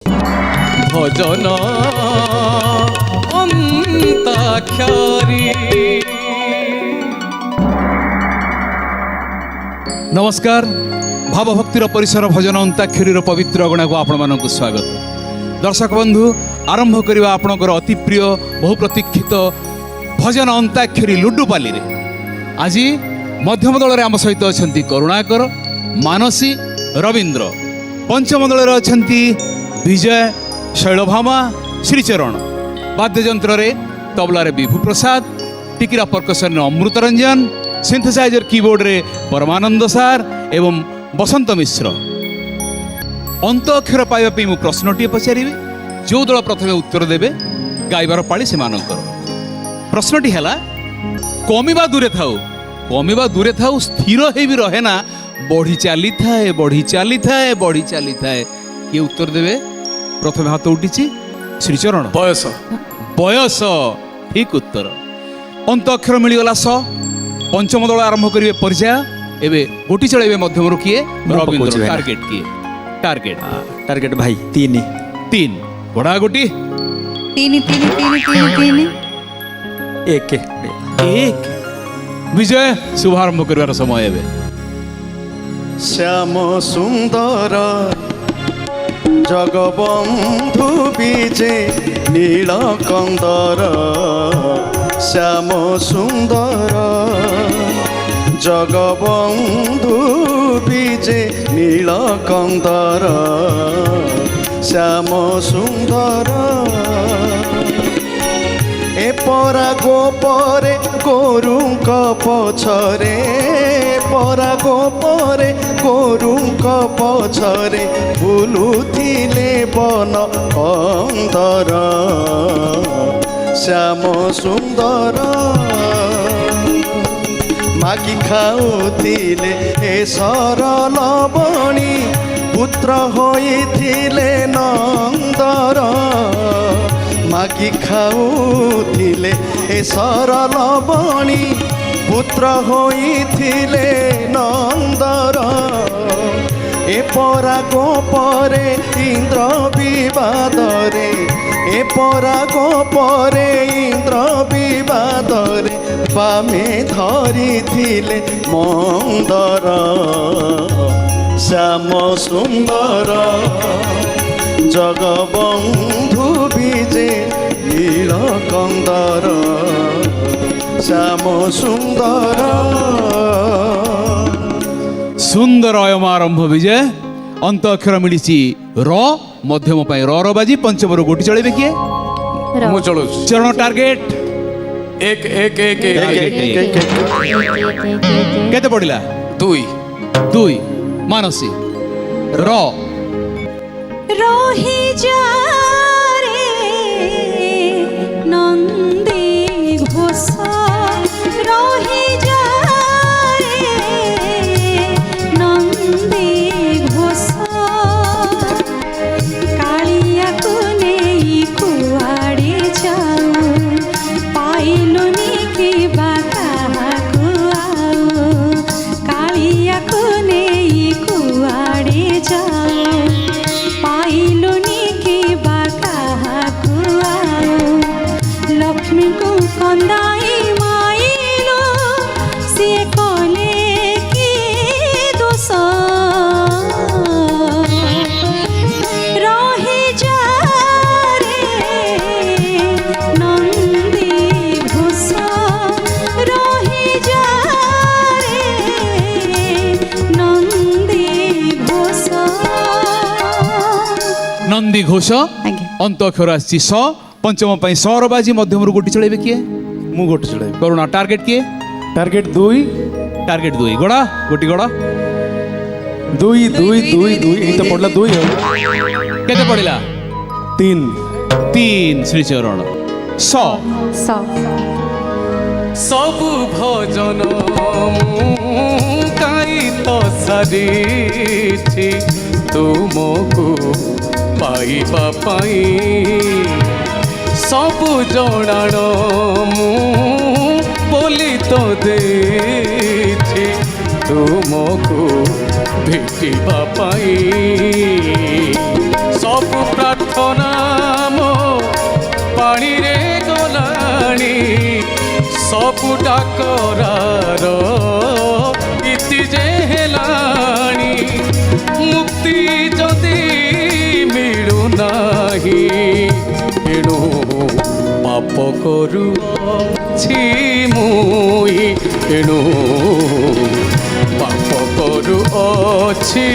ভজন অন্তাক্ষরী। নমস্কার, ভাবভক্তির পরিসর ভজন অন্তাক্ষরীর পবিত্র অগଣାକୁ ଆପଣମାନଙ୍କୁ ସ୍ୱାଗତ। দর্শক বন্ধু, আরম্ভ করা আপনার অতি প্রিয় বহু প্রতীক্ষিত ভজন অন্তাক্ষরী লুডুপালি। আজ মধ্যম দলের আম সহিত অনেক করুণাকর, মানসী, রবীন্দ্র। পঞ্চম দলের অনেক বিজয়, শৈলভামা, শ্রীচরণ। বাদ্যযন্ত্রে তবলারে বিভু প্রসাদ, টিকিরা পর্কশন অমৃত রঞ্জন, সিন্থেসাইজর কিবোর্ডে পরমানন্দ সার এবং বসন্ত মিশ্র। অন্ত অক্ষর পাইবা মু প্রশ্নটিଏ পচারিবি, যে দল প্রথমে উত্তর দেবে গাইবার পাଳି সেমানଙ୍କର। প্রশ্নটি হেলা, কমিবা দূরে থাও, কমিবা দূরে থাও, স্থির হয়ে বি রহে না, বড়ি চালি থাকে, বড়ি চালি থাকে, বড়ি চালি থাকে। কি উত্তর দেবে? প্রথমে হাত উঠিছি শ্রীচরণ। বয়স। বয়স ঠিক উত্তর। অন্ত অক্ষর মিলিগলা স। পঞ্চম দল আরম্ভ করবে পর্যায়। এবে গোটি চলাইবে মধ্যমরু কিয়ে? রবীন্দ্র। টার্গেট কিয়ে? টার্গেট টার্গেট ভাই 3 3। বড়া গোটি 3 3 3 3 3 1 1। বিজয়, শুভারম্ভ করিবার সময় এবে। শ্যাম সুন্দর জগবন্ধু বিজে নীল কন্দর, শ্যাম সুন্দর জগবন্ধু বিজে নীল কন্দর, শ্যাম সুন্দর। এ পরা গোপরে গরুঙ্ক পছরে, পরা গোপরে গরুঙ্ক পছরে, বুলুথিলে বন কন্দর, শ্যাম সুন্দর। মাগি খাউথিলে এ সরল বণী, পুত্র হইথিলে নন্দর। মাগি খাউথিলে এ সরল বণী, পুত্র হইথিলে নন্দর। এ পরা গোপরে ইন্দ্র বিবাদরে, এ পরা গোপরে ইন্দ্র বিবাদরে, বামে ধরিথিলে মন্দর, শ্যাম সুন্দর জগবন্ধু বিজে নীল কন্দর, শ্যাম সুন্দর। সুন্দর অয়ম আরম্ভ বিজয়। অন্ত অক্ষর মিলিছি র, মধ্যম পাই র র বাজি। পঞ্চমরু গোটি চলাইবে কিয়ে? মু চলুছি। চরণ টার্গেট 1 1 1 কেতে পড়িলা? 2 2। মানসী র। রহি যা রে নন্দী ঘোষ, রহি যা রে নন্দী ঘোষ, কালিয়াকু নেই কুয়াড়ে যাও, পাইলুনি কি বা কাহাকু আও, কালিয়াকু নেই কুয়াড়ে যাও, পাইলুনি কি বা কাহাকু আও, লক্ষ্মীଙ୍କୁ কন্দাই মাইলো, সিয়ে কলে কি দোষ, রহি যা রে নন্দী ঘোষ, রহি যা রে নন্দী ঘোষ। নন্দী ঘোষ। আজ্ঞা। অন্ত অক্ষর আসছি স। পঞ্চম পাই সর বাজি। মধ্যমরু গোটি চলাইবে কিয়ে? মু গোটি চলাই। করুণা। টার্গেট কিয়ে? Target 2 target 2। গড়া গোটি গড়া 2 2 2 2 এই তো পড়লা 2 কেতে পড়িলা? 3 3। শ্রীচরণ স। স। সবু ভজন গাইত সারিছি, তুমকু পাইবা পাই, সবু জଣାଣ মু বলি তো ଦେଇଛି, ତୁମକୁ ଭେଟିବା ପାଇଁ। ସବୁ ପ୍ରାର୍ଥନା ମୋ ପାଣିରେ ଗଲାଣି ସବୁ ଡାକରାର ଇତି ଯେ ହେଲାଣି ମୁକ୍ତି ଯଦି ମିଳୁନାହିଁ ଏଣୁ ପାପ କରୁଛି ମୁଇଁ ଏଣୁ ପାପ କରୁଅଛି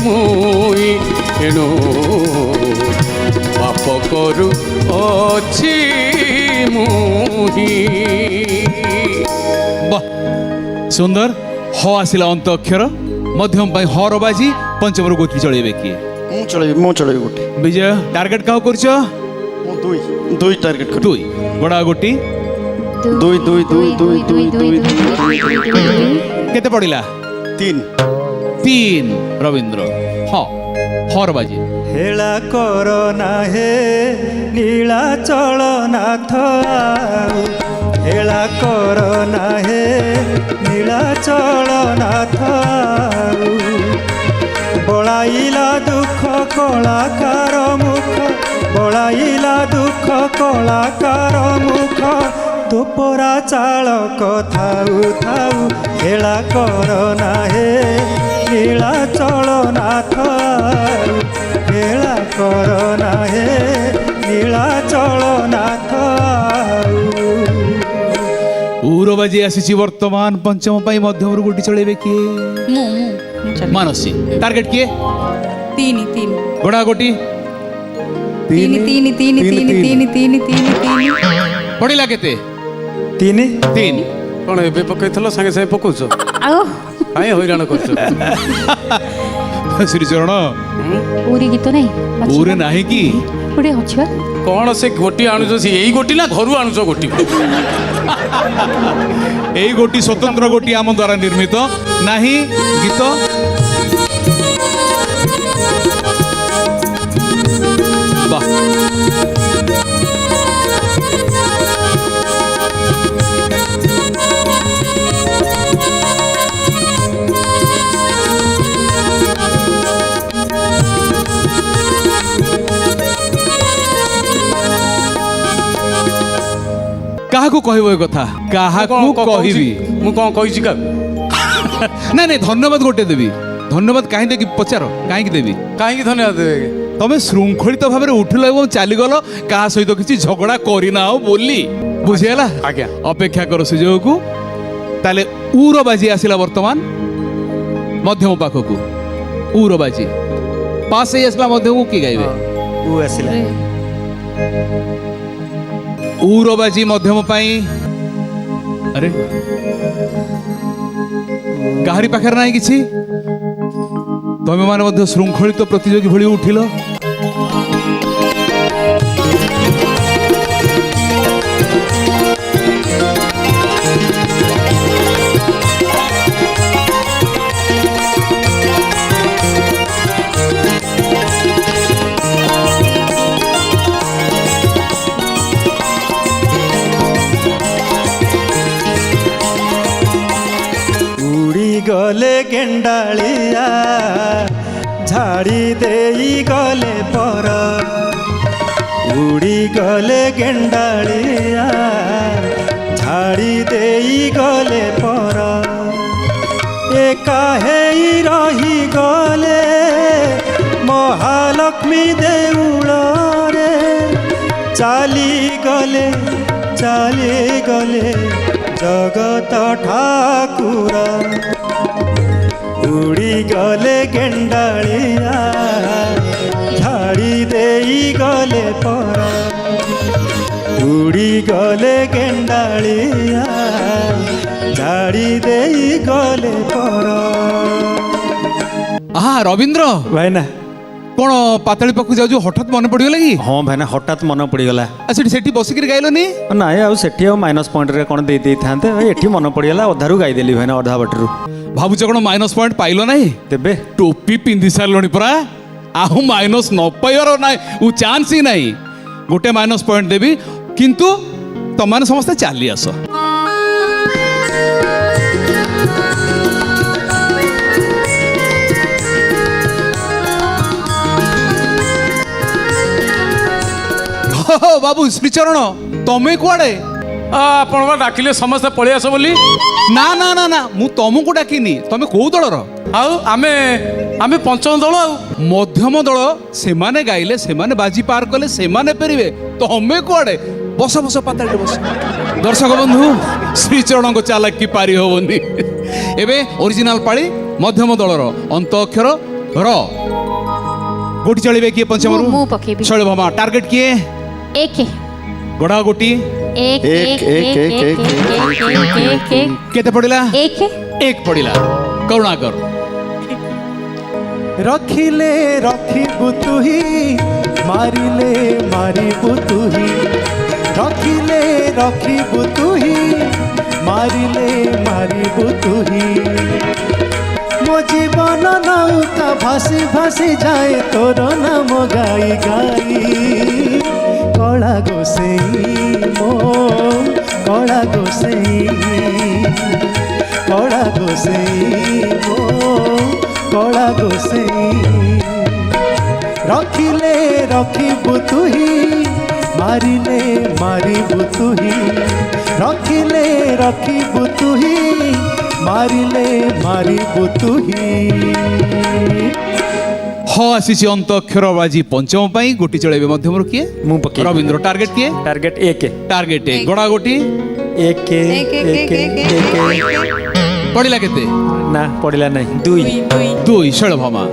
ମୁଇଁ ଏଣୁ ପାପ କରୁଅଛି ମୁହିଁ। বাহ সুন্দর হ আসিলা অন্ত অক্ষর মধ্যম পাই হর বাজি পঞ্চমর গোটি চলাইবে কি ମୁଁ ଚଳେଇବି ଗୋଟେ বিজয় টার্গেট কাহ করছ ମୁଁ ଦୁଇ ଟାର୍ଗେଟ୍ କରିବି দুই বড় গোটি ଦୁଇ ଦୁଇ ଦୁଇ ଦୁଇ ଦୁଇ ଦୁଇ কেতে পড়িলা 3 তিন রবীন্দ্র হ হর বাজি হেলা কর না হে নীলাচল নাথ ଆଉ হেলা কর না হে নীলাচল নাথ ଆଉ বড়াইলা দুঃখ কলাকার মুখ বড়াইলা দুঃখ কলাকার মুখ তোপরা চালক থাউ থাউ হেলা কর না হে নীলাচল নাথ ଆଉ হেলা কর না হে নীলাচল নাথ ଆଉ উর বাজি আসিছি বর্তমান পঞ্চম পাই মধ্যমর গোটি চলাইবে কি ମୁଁ মানসী টার্গেট কি ତିନି ତିନି বড় গোটি ତିନି ତିନି ତିନି ତିନି ତିନି ତିନି ତିନି ତିନି পড়িলা কেতে ତିନି তিন କ'ଣ ଏବେ ପକେଇଥିଲ ସାଙ୍ଗେ ସାଙ୍ଗେ ପକଉଛ ଆଉ କାହିଁ ହଇରାଣ କରୁଛ ଶ୍ରୀଚରଣ ପୁରୀ ଗୀତ ନାହିଁ ଅଛି ଉରେ ବା? ନାହିଁ କି ଗୋଟେ ଅଛି ବା କ'ଣ ସେ ଗୋଟି ଆଣୁଛ ସେ ଏଇ ଗୋଟି ନା ଘରୁ ଆଣୁଛ ଗୋଟି এই গোটি স্বতন্ত্র গোটি আম দ্বারা নির্মিত নাহি গীত বাহ কাহাকু কহিব এ কথা কাহাকু কহিবি ମୁଁ କ'ଣ କହିଛି କାହାକୁ না না ধন্যবাদ গোটে দেবি ধন্যবাদ কাহি দেবি পচার কাহিকি দেবি କାହିଁକି ଧନ୍ୟବାଦ ଦେବେ তুমি শৃঙ্খলিত ভাবে উঠিল এবং চালিগল কাহা সহিত কিছু ঝগড়া করিনাও বলি বুঝিগলা আজ্ঞা। অপেক্ষা কর সুযোগকু তাহলে উর বাজি আসিলা বর্তমান মধ্যম পাখকু উর বাজি পাস হয়ে আসলা মধ্যমকু কি গাইবে উ ଆସିଲା উর বাজি মধ্যম পাই আরে কাহারি পাখের নাই কিছু তুমি মানে মধ্যে শৃঙ্খলিত প্রতিযোগী ভଳି উঠিল উড়ি গলে গেন্ডাଳିଆ ঝাড়ি দেই গলে পর উড়ি গলে গেন্ডাଳିଆ ঝাড়ি দেই গলে পর একা হেই রহি গলে মহালক্ষ্মী দেউଳରେ চালি গলে জগত ঠাকুর উড়ি গলে গেন্ডাଳିଆ ঝাড়ি দেই গলে পর উড়ি গলে গেন্ডাଳିଆ ঝাড়ি দেই গলে পর আহা রবীন্দ্র ভাইনা কোন পাতাଳି পাখু যাও হঠাৎ মনে পড়িগলা কি ହଁ ଭାଇନା ହଠାତ୍ ମନେ ପଡ଼ିଗଲା সেটি সেটি বসিকি গাইলনি ନାଇଁ ଆଉ ସେଠି ଆଉ ମାଇନସ୍ ପଏଣ୍ଟରେ କ'ଣ ଦେଇ ଦେଇଥାନ୍ତେ ଏଠି ମନେ ପଡ଼ିଗଲା ଅଧାରୁ ଗାଇଦେଲି ଭାଇନା ଅଧା ବାଟରୁ ভাবুছ কোন মাইনস পয়েন্ট পাইল নাই ତେବେ ଟୋପି ପିନ୍ଧି ସାରିଲଣି ପରା ଆଉ ମାଇନସ୍ ନ ପାଇବାର ନାହିଁ ଚାନ୍ସ ହିଁ ନାହିଁ ଗୋଟେ ମାଇନସ୍ ପଏଣ୍ଟ ଦେବି କିନ୍ତୁ ତମାନେ ସମସ୍ତେ ଚାଲି ଆସ ଓହୋ ବାବୁ ଶ୍ରୀଚରଣ ତମେ କୁଆଡେ? ଆପଣ ବା ଡାକିଲେ ସମସ୍ତେ ପଳେଇ ଆସ ବୋଲି। ନା ନା ନା ନା ମୁଁ ତମକୁ ଡାକିନି। ତମେ କୋଉ ଦଳର? ଆଉ ଆମେ ଆମେ ପଞ୍ଚମ ଦଳ ଆଉ। ମଧ୍ୟମ ଦଳ। ସେମାନେ ଗାଇଲେ, ସେମାନେ ବାଜି ପାର କଲେ, ସେମାନେ ଫେରିବେ। ତମେ କୁଆଡେ? ବସ ବସ ପାତାଳରେ ବସ। ଦର୍ଶକ ବନ୍ଧୁ ଶ୍ରୀଚରଣଙ୍କ ଚାଲାକି ପାରି ହବନି। ଏବେ ଓରିଜିନାଲ ପାଳି ମଧ୍ୟମ ଦଳର ଅନ୍ତ ଅକ୍ଷର ର। ଗୋଟି ଚଳିବେ କିଏ ପଞ୍ଚମରୁ? ମୁଁ ପକେଇବି। ଶୈଳଭାମା ଟାର୍ଗେଟ କିଏ? ଏକ ଗଢା ଗୋଟି ଏକ ଏକ ଏକ ଏକ କେତେ ପଡିଲା? ଏକ ଏକ ପଡିଲା। କରୁଣାକର ରଖିଲେ ରଖିବୁ ତୁହି ମାରିଲେ ମାରିବୁ ତୁହି ରଖିଲେ ରଖିବୁ ତୁହି ମାରିଲେ ମାରିବୁ ତୁହି ମୋ ଜୀବନ ନୌକା ଭାସି ଭାସି ଯାଏ ତୋର ନାମ ଗାଇ ଗାଇ କଳା ଗୋସେଇ ମୋ କଳା ଗୋସେଇ କଳା ଗୋସେଇ ମୋ କଳା ଗୋସେଇ ରଖିଲେ ରଖିବୁ ତୁହି ମାରିଲେ ମାରିବୁ ତୁହି ରଖିଲେ ରଖିବୁ ତୁହି ମାରିଲେ ମାରିବୁ ତୁହି ହ ଆସିଛି ଅନ୍ତ ଅକ୍ଷର ବାଜି ପଞ୍ଚମ ପାଇଁ। ଗୋଟି ଚଳେଇବେ ମଧ୍ୟମରୁ କିଏ? ମୁଁ ପକେଇବି। ରବୀନ୍ଦ୍ର ଟାର୍ଗେଟ କିଏ? ଟାର୍ଗେଟ ଏକ ଟାର୍ଗେଟ ଏକ। ଗଡା ଗୋଟି ଏକ ଏକ ଏକ ଏକ ପଡିଲା କେତେ? ନା ପଡ଼ିଲା ନାହିଁ ଦୁଇ ଦୁଇ। ଶୈଳଭାମା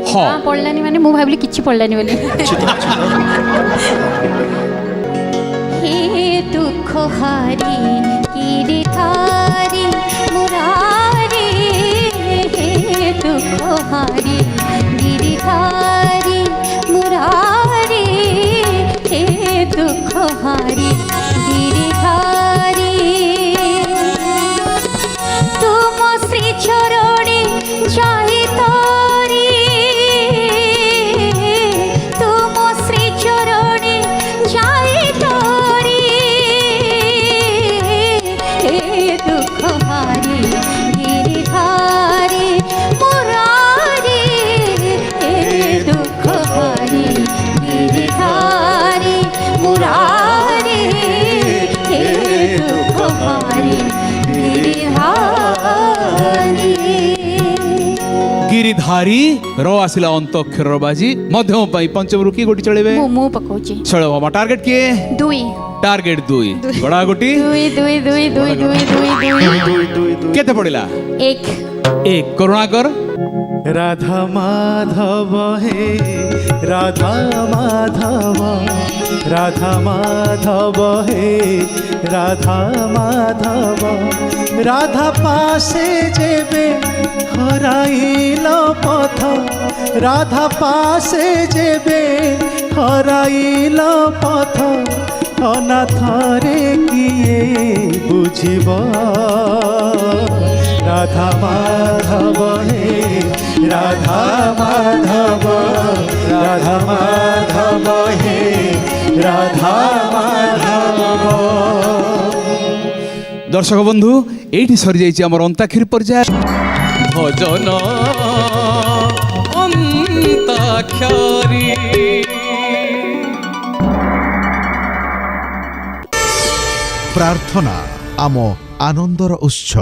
ହ ପଡ଼ିଲାନି ମାନେ ମୁଁ ଭାବିଲି କିଛି ପଡ଼ିଲାନି ବୋଲି। হে দুঃখ হারি গিরিধারি মুরারি হে দুঃখ হারি গিরিধারি মুরারি হে দুঃখ হারি গিরিধারি তুম শ্রী চরণে যাই তারি তুম শ্রী চরণে যাই তারি হে দুঃখ হারি গিরিধারি মুরারি হে দুঃখ হারি গিরিধারি মুরারি হে দুঃখ হারি গিরিধারি ଗିରିଧାରୀ ର ଆସିଲା ଅନ୍ତ ଅକ୍ଷର ବାଜି ମଧ୍ୟମ ପାଇଁ। ପଞ୍ଚମରୁ କିଏ ଗୋଟି ଚଳେଇବେ? ମୁଁ ପକଉଛି ଶୈଳଭାମା ଟାର୍ଗେଟ କିଏ? ଦୁଇ ଟାର୍ଗେଟ ଦୁଇ। ଗଡା ଗୋଟି ଦୁଇ ଦୁଇ ଦୁଇ ଦୁଇ ଦୁଇ ଦୁଇ ଦୁଇ କେତେ ପଡିଲା? ଏକ ଏକ। କରୁଣାକର রাধা মাধব হে রাধা মাধব রাধা মাধব হে রাধা মাধব রাধা পাশে যেবে হরাইল পথ রাধা পাশে যেবে হরাইল পথ অনাথরে কিয়ে বুঝিব রাধা মাধব হে রাধা মাধব রাধা মাধব হে রাধা মাধব। দর্শক বন্ধু এইটি সরি যাইছে আমার অন্তাক্ষরী পর্যায়। ভজন অন্তাক্ষরী ପ୍ରାର୍ଥନା ଆମ ଆନନ୍ଦର ଉତ୍ସ।